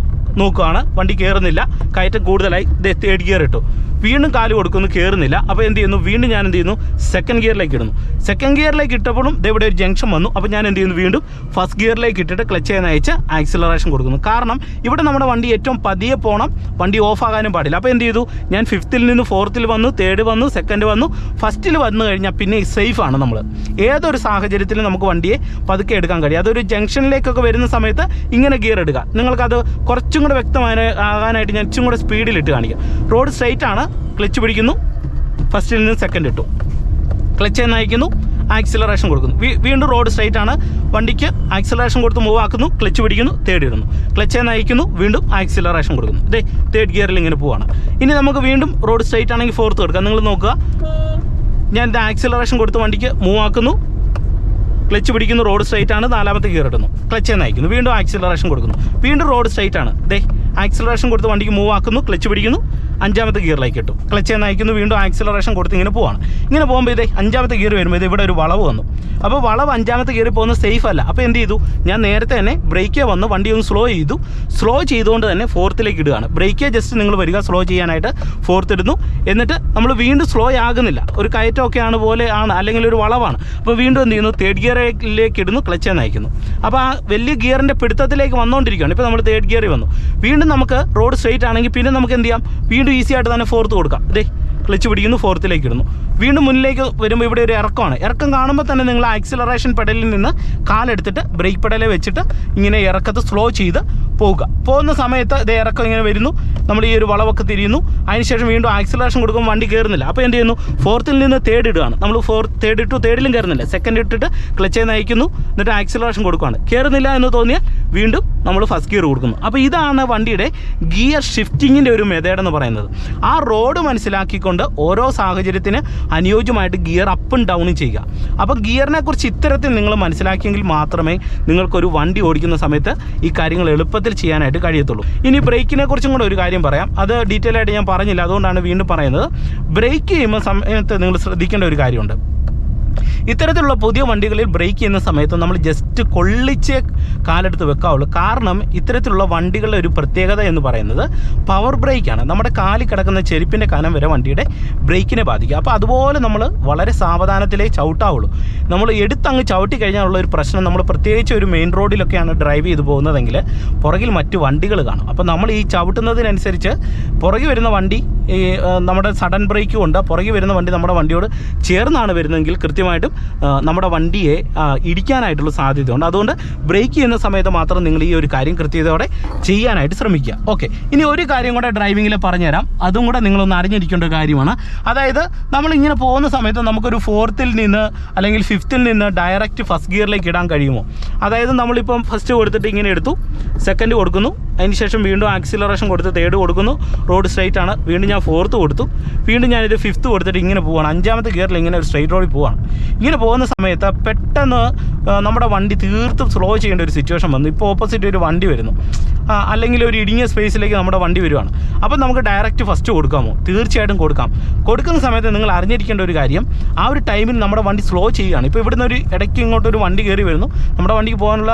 നോക്കുകയാണ്, വണ്ടി കയറുന്നില്ല, കയറ്റം കൂടുതലായി. തേർഡ് ഗിയർ ഇട്ടു, വീണ്ടും കാല് കൊടുക്കുന്നു, കയറുന്നില്ല. അപ്പോൾ എന്ത് ചെയ്യുന്നു, വീണ്ടും ഞാൻ എന്ത് ചെയ്യുന്നു, സെക്കൻഡ് ഗിയറിലേക്ക് ഇടുന്നു. സെക്കൻഡ് ഗിയറിലേക്ക് ഇട്ടപ്പോഴും ഇവിടെ ഒരു ജംഗ്ഷൻ വന്നു. അപ്പോൾ ഞാൻ എന്ത് ചെയ്യുന്നു, വീണ്ടും ഫസ്റ്റ് ഗിയറിലേക്ക് ഇട്ടിട്ട് ക്ലച്ച് ചെയ്യുന്ന അയച്ച് ആക്സിലറേഷൻ കൊടുക്കുന്നു. കാരണം ഇവിടെ നമ്മുടെ വണ്ടി ഏറ്റവും പതിയെ പോകണം, വണ്ടി ഓഫ് ആകാനും പാടില്ല. അപ്പോൾ എന്ത് ചെയ്തു, ഞാൻ ഫിഫ്ത്തിൽ നിന്ന് ഫോർത്തിൽ വന്നു, തേർഡ് വന്നു, സെക്കൻഡ് വന്നു, ഫസ്റ്റിൽ വന്നു കഴിഞ്ഞാൽ പിന്നെ സേഫാണ്. നമ്മൾ ഏതൊരു സാഹചര്യത്തിലും നമുക്ക് വണ്ടിയെ പതുക്കെ എടുക്കാൻ കഴിയും. അതൊരു ജംഗ്ഷനിലേക്കൊക്കെ വരുന്ന സമയത്ത് ഇങ്ങനെ ഗിയർ ഇടുക. നിങ്ങൾക്കത് കുറച്ചും കൂടെ വ്യക്തമാകാനായിട്ട് ഞാൻ ഇച്ചും കൂടെ സ്പീഡിലിട്ട് കാണിക്കാം. റോഡ് സ്ട്രെയിറ്റ് ആണ്, ക്ലച്ച് പിടിക്കുന്നു, ഫസ്റ്റിൽ നിന്ന് സെക്കൻഡ് ഇട്ടു, ക്ലച്ച് നയിക്കുന്നു, ആക്സിലറേഷൻ കൊടുക്കുന്നു. വീണ്ടും റോഡ് സ്ട്രെയിറ്റ് ആണ്, വണ്ടിക്ക് ആക്സിലറേഷൻ കൊടുത്ത് മൂവ് ആക്കുന്നു, ക്ലച്ച് പിടിക്കുന്നു, തേർഡ് ഇടുന്നു, ക്ലച്ച് നയിക്കുന്നു, വീണ്ടും ആക്സിലറേഷൻ കൊടുക്കുന്നു. തേർഡ് ഗിയറിൽ ഇങ്ങനെ പോവാണ്. ഇനി നമുക്ക് വീണ്ടും റോഡ് സ്ട്രെയിറ്റ് ആണെങ്കിൽ ഫോർത്ത് കൊടുക്കാം. നിങ്ങൾ നോക്കുക, ഞാൻ ഇത് ആക്സിലറേഷൻ കൊടുത്ത് വണ്ടിക്ക് മൂവ് ആക്കുന്നു, ക്ലച്ച് പിടിക്കുന്നു, റോഡ് സ്ട്രെയിറ്റ് ആണ്, നാലാമത്തെ ഗിയർ ഇടുന്നു, ക്ലച്ച് നയിക്കുന്നു, വീണ്ടും ആക്സിലറേഷൻ കൊടുക്കുന്നു, വീണ്ടും റോഡ് സ്ട്രെയിറ്റ് ആണ്, ആക്സിലറേഷൻ കൊടുത്ത് വണ്ടിക്ക് മൂവ് ആക്കുന്നു, ക്ലച്ച് പിടിക്കുന്നു, അഞ്ചാമത്തെ ഗിയറിലേക്ക് ഇട്ടു, ക്ലച്ച് നയിക്കുന്നു, വീണ്ടും ആക്സിലറേഷൻ കൊടുത്ത് ഇങ്ങനെ പോവാണ്. ഇങ്ങനെ പോകുമ്പോൾ ഇതേ അഞ്ചാമത്തെ ഗിയർ വരുമ്പോൾ ഇത് ഇവിടെ ഒരു വളവ് വന്നു. അപ്പോൾ വളവ് അഞ്ചാമത്തെ ഗിയറിൽ പോകുന്നത് സേഫ് അല്ല. അപ്പോൾ എന്ത് ചെയ്തു, ഞാൻ നേരത്തെ തന്നെ ബ്രേക്കേ വന്ന് വണ്ടി ഒന്ന് സ്ലോ ചെയ്തു. സ്ലോ ചെയ്തുകൊണ്ട് തന്നെ ഫോർത്തിലേക്ക് ഇടുകയാണ്. ബ്രേക്കേ ജസ്റ്റ് നിങ്ങൾ വരിക, സ്ലോ ചെയ്യാനായിട്ട് ഫോർത്ത് ഇടുന്നു. എന്നിട്ട് നമ്മൾ വീണ്ടും സ്ലോ ആകുന്നില്ല, ഒരു കയറ്റമൊക്കെയാണ് പോലെ ആണ്, അല്ലെങ്കിൽ ഒരു വളവാണ്. അപ്പോൾ വീണ്ടും എന്ത് ചെയ്യുന്നു, തേർഡ് ഗിയറിലേക്ക് ഇടുന്നു, ക്ലച്ച് നയിക്കുന്നു. അപ്പോൾ ആ വലിയ ഗിയറിൻ്റെ പിടുത്തത്തിലേക്ക് വന്നുകൊണ്ടിരിക്കുകയാണ്. ഇപ്പോൾ നമ്മൾ തേർഡ് ഗിയറിൽ വന്നു. വീണ്ടും നമുക്ക് റോഡ് സ്ട്രെയിറ്റ് ആണെങ്കിൽ പിന്നെ നമുക്ക് എന്ത് ചെയ്യാം, വീണ്ടും ഈസി ആയിട്ട് തന്നെ ഫോർത്ത് കൊടുക്കാം. ഇതേ ക്ലച്ച് പിടിക്കുന്നു, ഫോർത്തിലേക്ക് ഇടുന്നു. വീണ്ടും മുന്നിലേക്ക് വരുമ്പോൾ ഇവിടെ ഒരു ഇറക്കമാണ്. ഇറക്കം കാണുമ്പോൾ തന്നെ നിങ്ങൾ ആക്സിലറേഷൻ പെഡലിൽ നിന്ന് കാലെടുത്തിട്ട് ബ്രേക്ക് പെഡലെ വെച്ചിട്ട് ഇങ്ങനെ ഇറക്കത്ത് സ്ലോ ചെയ്ത് പോകുക. പോകുന്ന സമയത്ത് ഇതേ ഇറക്കം ഇങ്ങനെ വരുന്നു, നമ്മൾ ഈ ഒരു വളവൊക്കെ തിരിയുന്നു. അതിനുശേഷം വീണ്ടും ആക്സിലറേഷൻ കൊടുക്കുമ്പോൾ വണ്ടി കയറുന്നില്ല. അപ്പോൾ എന്ത് ചെയ്യുന്നു, ഫോർത്തിൽ നിന്ന് തേർഡ് ഇടുകയാണ്. നമ്മൾ തേർഡ് ഇട്ടു, തേർഡിലും കയറുന്നില്ല, സെക്കൻഡ് ഇട്ടിട്ട് ക്ലച്ച് നയിക്കുന്നു, എന്നിട്ട് ആക്സിലറേഷൻ കൊടുക്കുകയാണ്. കയറുന്നില്ല എന്ന് തോന്നിയാൽ വീണ്ടും നമ്മൾ ഫസ്റ്റ് ഗിയർ കൊടുക്കുന്നു. അപ്പോൾ ഇതാണ് വണ്ടിയുടെ ഗിയർ ഷിഫ്റ്റിങ്ങിൻ്റെ ഒരു മെത്തേഡ് എന്ന് പറയുന്നത്. ആ റോഡ് മനസ്സിലാക്കിക്കൊണ്ട് ഓരോ സാഹചര്യത്തിന് അനുയോജ്യമായിട്ട് ഗിയർ അപ്പും ഡൗണും ചെയ്യുക. അപ്പോൾ ഗിയറിനെ കുറിച്ച് ഇത്തരത്തിൽ നിങ്ങൾ മനസ്സിലാക്കിയെങ്കിൽ മാത്രമേ നിങ്ങൾക്കൊരു വണ്ടി ഓടിക്കുന്ന സമയത്ത് ഈ കാര്യങ്ങൾ എളുപ്പത്തിൽ ചെയ്യാനായിട്ട് കഴിയത്തുള്ളൂ. ഇനി ബ്രേക്കിനെ കുറിച്ചും കൂടെ ഒരു കാര്യം പറയാം. അത് ഡീറ്റെയിൽ ആയിട്ട് ഞാൻ പറഞ്ഞില്ല, അതുകൊണ്ടാണ് വീണ്ടും പറയുന്നത്. ബ്രേക്ക് ചെയ്യുമ്പോൾ സമയത്ത് നിങ്ങൾ ശ്രദ്ധിക്കേണ്ട ഒരു കാര്യമുണ്ട്. ഇത്തരത്തിലുള്ള പുതിയ വണ്ടികളിൽ ബ്രേക്ക് ചെയ്യുന്ന സമയത്ത് നമ്മൾ ജസ്റ്റ് കൊള്ളിച്ച് കാലെടുത്ത് വെക്കാവുള്ളൂ. കാരണം ഇത്തരത്തിലുള്ള വണ്ടികളുടെ ഒരു പ്രത്യേകത എന്ന് പറയുന്നത് പവർ ബ്രേക്കാണ്. നമ്മുടെ കാലിൽ കിടക്കുന്ന ചെരുപ്പിൻ്റെ കനം വരെ വണ്ടിയുടെ ബ്രേക്കിനെ ബാധിക്കുക. അപ്പോൾ അതുപോലെ നമ്മൾ വളരെ സാവധാനത്തിലേ ചവിട്ടാവുള്ളൂ. നമ്മൾ എടുത്തങ്ങ് ചവിട്ടി കഴിഞ്ഞാലുള്ള ഒരു പ്രശ്നം, നമ്മൾ പ്രത്യേകിച്ച് ഒരു മെയിൻ റോഡിലൊക്കെയാണ് ഡ്രൈവ് ചെയ്ത് പോകുന്നതെങ്കിൽ പുറകിൽ മറ്റു വണ്ടികൾ കാണും. അപ്പോൾ നമ്മൾ ഈ ചവിട്ടുന്നതിനനുസരിച്ച് പുറകിൽ വരുന്ന വണ്ടി ഈ നമ്മുടെ സഡൻ ബ്രേക്കും ഉണ്ട്, പുറകിൽ വരുന്ന വണ്ടി നമ്മുടെ വണ്ടിയോട് ചേർന്നാണ് വരുന്നതെങ്കിൽ കൃത്യമായിട്ടും നമ്മുടെ വണ്ടിയെ ഇടിക്കാനായിട്ടുള്ള സാധ്യതയുണ്ട്. അതുകൊണ്ട് ബ്രേക്ക് ചെയ്യുന്ന സമയത്ത് മാത്രം നിങ്ങൾ ഈ ഒരു കാര്യം കൃത്യതയോടെ ചെയ്യാനായിട്ട് ശ്രമിക്കുക. ഓക്കെ, ഇനി ഒരു കാര്യം കൂടെ ഡ്രൈവിങ്ങിൽ പറഞ്ഞുതരാം, അതും കൂടെ നിങ്ങളൊന്ന് അറിഞ്ഞിരിക്കേണ്ട ഒരു കാര്യമാണ്. അതായത് നമ്മളിങ്ങനെ പോകുന്ന സമയത്ത് നമുക്കൊരു ഫോർത്തിൽ നിന്ന് അല്ലെങ്കിൽ ഫിഫ്ത്തിൽ നിന്ന് ഡയറക്റ്റ് ഫസ്റ്റ് ഗിയറിലേക്ക് ഇടാൻ കഴിയുമോ? അതായത് നമ്മളിപ്പം ഫസ്റ്റ് കൊടുത്തിട്ട് ഇങ്ങനെ എടുത്തു, സെക്കൻഡ് കൊടുക്കുന്നു, അതിനുശേഷം വീണ്ടും ആക്സിലറേഷൻ കൊടുത്ത് തേർഡ് കൊടുക്കുന്നു, റോഡ് സ്ട്രൈറ്റ് ആണ്, വീണ്ടും ഞാൻ ഫോർത്ത് കൊടുത്തു, വീണ്ടും ഞാനിത് ഫിഫ്ത്ത് കൊടുത്തിട്ട് ഇങ്ങനെ പോവുകയാണ്. അഞ്ചാമത്തെ ഗിയറിൽ ഇങ്ങനെ ഒരു സ്ട്രൈറ്റ് റോഡിൽ പോവുകയാണ്. ഇങ്ങനെ പോകുന്ന സമയത്ത് പെട്ടെന്ന് നമ്മുടെ വണ്ടി തീർത്തും സ്ലോ ചെയ്യേണ്ട ഒരു സിറ്റുവേഷൻ വന്നു. ഇപ്പോൾ ഓപ്പോസിറ്റ് ഒരു വണ്ടി വരുന്നു, അല്ലെങ്കിൽ ഒരു ഇടുങ്ങിയ സ്പേസിലേക്ക് നമ്മുടെ വണ്ടി വരുവാണ്. അപ്പം നമുക്ക് ഡയറക്റ്റ് ഫസ്റ്റ് കൊടുക്കാമോ? തീർച്ചയായിട്ടും കൊടുക്കാം. കൊടുക്കുന്ന സമയത്ത് നിങ്ങൾ അറിഞ്ഞിരിക്കേണ്ട ഒരു കാര്യം, ആ ഒരു ടൈമിൽ നമ്മുടെ വണ്ടി സ്ലോ ചെയ്യുകയാണ്. ഇപ്പോൾ ഇവിടുന്ന് ഒരു ഇടയ്ക്ക് ഇങ്ങോട്ടൊരു വണ്ടി കയറി വരുന്നു, നമ്മുടെ വണ്ടിക്ക് പോകാനുള്ള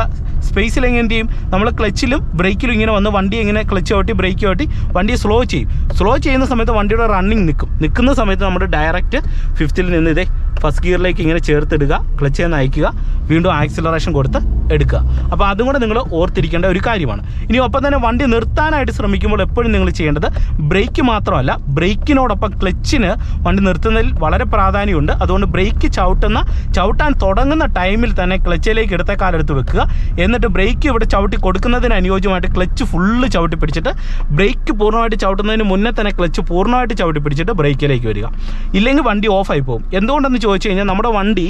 സ്പേസിലെങ്കിൽ എന്ത് ചെയ്യും, നമ്മൾ ക്ലച്ചിലും ബ്രേക്കിലും ഇങ്ങനെ വന്ന് വണ്ടി ഇങ്ങനെ ക്ലച്ച് ഓട്ടി ബ്രേക്ക് ഓട്ടി വണ്ടിയെ സ്ലോ ചെയ്യും. സ്ലോ ചെയ്യുന്ന സമയത്ത് വണ്ടിയുടെ റണ്ണിങ് നിൽക്കുന്ന സമയത്ത് നമ്മൾ ഡയറക്റ്റ് ഫിഫ്ത്തിൽ നിന്ന് ഇതേ ഫസ്റ്റ് ഗിയറിലേക്ക് ഇങ്ങനെ ചേർത്തിടുക, ക്ലച്ച് നയിക്കുക, വീണ്ടും ആക്സിലറേഷൻ കൊടുത്ത് എടുക്കുക. അപ്പോൾ അതും കൂടെ നിങ്ങൾ ഓർത്തിരിക്കേണ്ട ഒരു കാര്യമാണ്. ഇനി ഒപ്പം തന്നെ വണ്ടി നിർത്താനായിട്ട് ശ്രമിക്കുമ്പോൾ എപ്പോഴും നിങ്ങൾ ചെയ്യേണ്ടത് ബ്രേക്ക് മാത്രമല്ല, ബ്രേക്കിനോടൊപ്പം ക്ലച്ചിന് വണ്ടി നിർത്തുന്നതിൽ വളരെ പ്രാധാന്യമുണ്ട്. അതുകൊണ്ട് ബ്രേക്ക് ചവിട്ടാൻ തുടങ്ങുന്ന ടൈമിൽ തന്നെ ക്ലച്ചിലേക്ക് എടുത്ത കാലെടുത്ത് വെക്കുക. എന്നിട്ട് ബ്രേക്ക് ഇവിടെ ചവിട്ടി കൊടുക്കുന്നതിന് അനുയോജ്യമായിട്ട് ക്ലച്ച് ഫുള്ള് ചവിട്ടി പിടിച്ചിട്ട് ബ്രേക്ക് പൂർണ്ണമായിട്ട് ചവിട്ടുന്നതിന് മുന്നേ തന്നെ ക്ലച്ച് പൂർണ്ണമായിട്ട് ചവിട്ടി പിടിച്ചിട്ട് ബ്രേക്കിലേക്ക് വരിക. ഇല്ലെങ്കിൽ വണ്ടി ഓഫായി പോകും. എന്തുകൊണ്ടെന്ന് ചോദിച്ചു കഴിഞ്ഞാൽ നമ്മുടെ വണ്ടി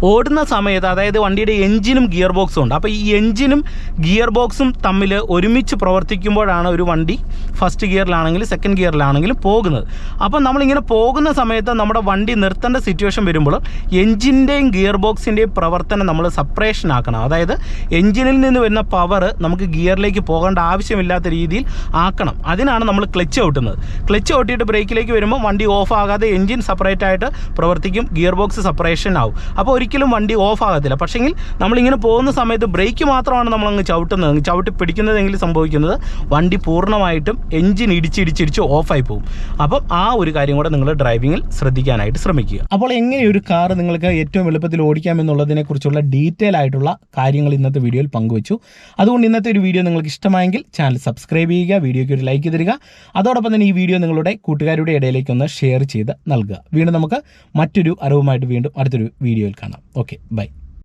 ഓടുന്ന സമയത്ത്, അതായത് വണ്ടിയുടെ എഞ്ചിനും ഗിയർ ബോക്സും ഉണ്ട്. അപ്പോൾ ഈ എഞ്ചിനും ഗിയർ ബോക്സും തമ്മിൽ ഒരുമിച്ച് പ്രവർത്തിക്കുമ്പോഴാണ് ഒരു വണ്ടി ഫസ്റ്റ് ഗിയറിലാണെങ്കിലും സെക്കൻഡ് ഗിയറിലാണെങ്കിലും പോകുന്നത്. അപ്പോൾ നമ്മളിങ്ങനെ പോകുന്ന സമയത്ത് നമ്മുടെ വണ്ടി നിർത്തേണ്ട സിറ്റുവേഷൻ വരുമ്പോൾ എഞ്ചിൻ്റെയും ഗിയർ ബോക്സിൻ്റെയും പ്രവർത്തനം നമ്മൾ സെപ്പറേഷൻ ആക്കണം. അതായത് എഞ്ചിനിൽ നിന്ന് വരുന്ന പവർ നമുക്ക് ഗിയറിലേക്ക് പോകേണ്ട ആവശ്യമില്ലാത്ത രീതിയിൽ ആക്കണം. അതിനാണ് നമ്മൾ ക്ലച്ച് ഔട്ടുന്നത്. ക്ലച്ച് ഔട്ടിയിട്ട് ബ്രേക്കിലേക്ക് വരുമ്പോൾ വണ്ടി ഓഫ് ആകാതെ എഞ്ചിൻ സെപ്പറേറ്റ് ആയിട്ട് പ്രവർത്തിക്കും, ഗിയർ ബോക്സ് സെപ്പറേഷൻ ആവും. അപ്പോൾ ഒരിക്കലും വണ്ടി ഓഫ് ആകത്തില്ല. പക്ഷേങ്കിൽ നമ്മളിങ്ങനെ പോകുന്ന സമയത്ത് ബ്രേക്ക് മാത്രമാണ് നമ്മളങ്ങ് ചവിട്ടി പിടിക്കുന്നതെങ്കിൽ സംഭവിക്കുന്നത് വണ്ടി പൂർണ്ണമായിട്ടും എഞ്ചിൻ ഇടിച്ചിടിച്ച് ഓഫായി പോകും. അപ്പം ആ ഒരു കാര്യം കൂടെ നിങ്ങൾ ഡ്രൈവിങ്ങിൽ ശ്രദ്ധിക്കാനായിട്ട് ശ്രമിക്കുക. അപ്പോൾ എങ്ങനെ ഒരു കാർ നിങ്ങൾക്ക് ഏറ്റവും എളുപ്പത്തിൽ ഓടിക്കാമെന്നുള്ളതിനെക്കുറിച്ചുള്ള ഡീറ്റെയിൽ ആയിട്ടുള്ള കാര്യങ്ങൾ ഇന്നത്തെ വീഡിയോയിൽ പങ്കുവച്ചു. അതുകൊണ്ട് ഇന്നത്തെ ഒരു വീഡിയോ നിങ്ങൾക്ക് ഇഷ്ടമായെങ്കിൽ ചാനൽ സബ്സ്ക്രൈബ് ചെയ്യുക, വീഡിയോയ്ക്ക് ഒരു ലൈക്ക് തരിക. അതോടൊപ്പം തന്നെ ഈ വീഡിയോ നിങ്ങളുടെ കൂട്ടുകാരുടെ ഇടയിലേക്ക് ഒന്ന് ഷെയർ ചെയ്ത് നൽകുക. വീണ്ടും നമുക്ക് മറ്റൊരു അറിവുമായിട്ട് വീണ്ടും അടുത്തൊരു വീഡിയോയിൽ കാണാം. Okay, by.